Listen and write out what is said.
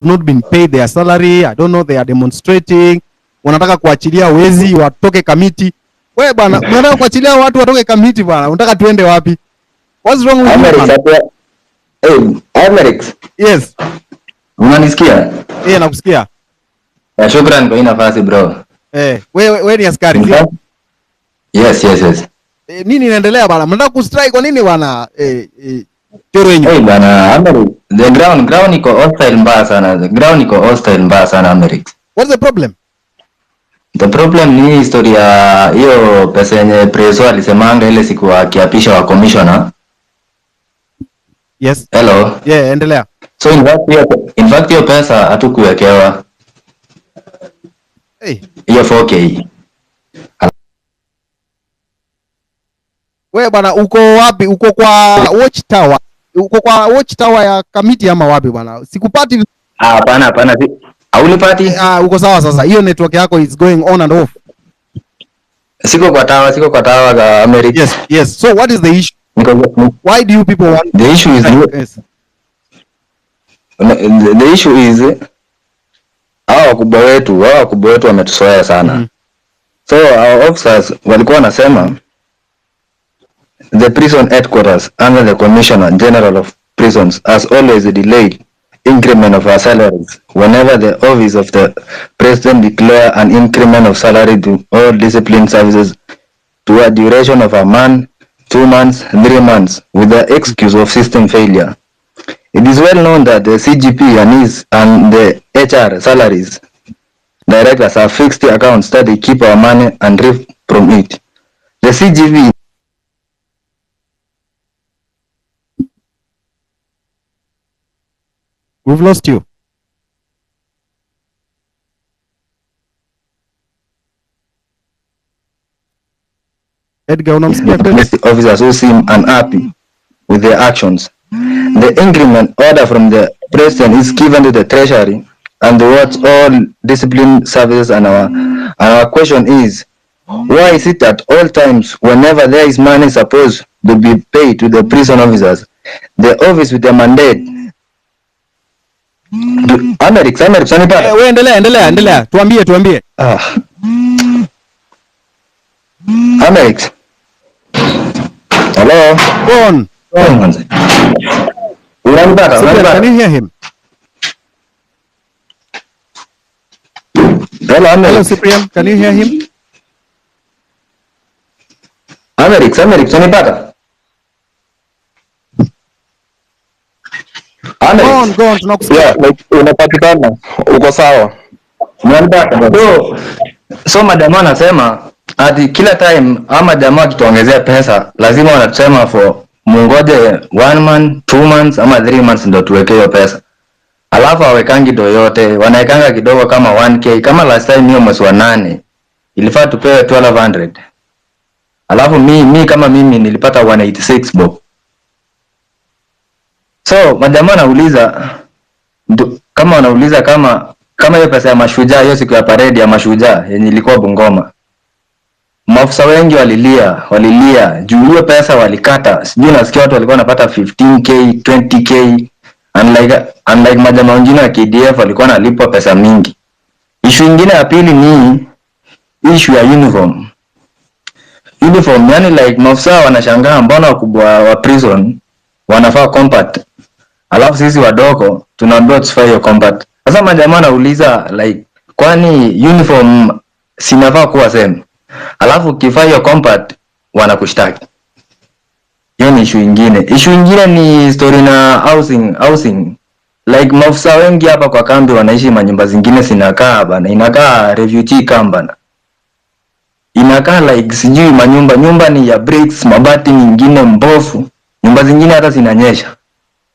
not been paid their salary. I don't know, they are demonstrating. Wanataka kuachilia wezi watoke kamiti. Wewe bana, unataka kuachilia watu watoke kamiti bana. Unataka tuende wapi? What's wrong with you? Hey, Amerix. Yes. Unanisikia? Nakusikia. Shukrani kwa hii nafasi bro. Wewe ni askari. Yes. Nini inaendelea bana? Mnataka kustrike kwa nini bana? Bana, Amerix. The ground iko hostile mbaya sana. Amerix. What's the problem? The problem ni historia hiyo pesa yenye Preso alisemanga ile siku akiapisha wa commissioner. Yes. Hello. Yeah, endelea. So in fact hiyo pesa hatukuwekewa. Hiyo 4K. Wewe bana, uko wapi? Uko kwa Watchtower. Uko kwa Watchtower ya Kamiti ama wapi bana? Sikupati. Hapana. Haunipati? Uko sawa sasa. Hiyo network yako is going on and off. Siko kwa tower ga America. Yes. So what is the issue? Why do you people want? The issue is the issue is hao wakubwa wetu wametusoea sana. So our officers walikuwa wanasema the prison headquarters under the Commissioner General of Prisons has always delayed increment of our salaries whenever the office of the president declare an increment of salary to all discipline services to a duration of a month, 2 months, 3 months with the excuse of system failure. It is well known that the CGP and the HR salaries directors have fixed accounts that they keep our money and drift from it. The CGP We've lost you. Edgar, unamsikia tena? Officers who seem unhappy with their actions. The increment order from the president is given to the treasury and the wards all discipline services, and our question is, why is it at all times whenever there is money supposed to be paid to the prison officers, the office with the mandate Amerix, unanipata? Wewe endelea. Tuambie. Amerix. Hello. Go on. Unanipata? Can you hear him? Hello, Cyprian, can you hear him? Amerix, unanipata? Go on, tunakusikia. Yeah, unapatikana. Uko sawa. Unanipata? So madam anasema ati kila time ama jamaa kituongezea pesa lazima wanasema for mungoje 1 month, 2 months ama 3 months ndo tuweke hiyo pesa. Alafu hawekangi do yote, wanaekanga kidogo kama 1K. Kama last time hiyo mwezi wa 8 ilifaa tupewe 1200. Alafu mimi nilipata 186 bob. So majamaa wanauliza kama hiyo pesa ya mashujaa, hiyo siku ya parade ya mashujaa yenye ilikuwa Bungoma, maafisa wengi walilia juu hiyo pesa walikata. Sijui nasikia watu walikuwa wanapata 15K, 20K, unlike majamaa wengine wa KDF walikuwa wanalipwa pesa mingi. Issue nyingine ya pili ni issue ya uniform, yani like maafisa wanashangaa mbona wakubwa wa prison wanafaa compact, alafu sisi wadogo tunaambiwa tusifanye hiyo compact. Sasa majamaa nauliza like kwani uniform sinafaa kuwa same, alafu kifaa hiyo compact wanakushtaki. Hiyo ni issue nyingine ni story na housing. Like maafisa wengi hapa kwa kambi wanaishi manyumba zingine sinakaa bana, inakaa refugee camp bana. Inakaa like sijui nyumba ni ya bricks, mabati nyingine mbovu, nyumba zingine hata zinanyesha.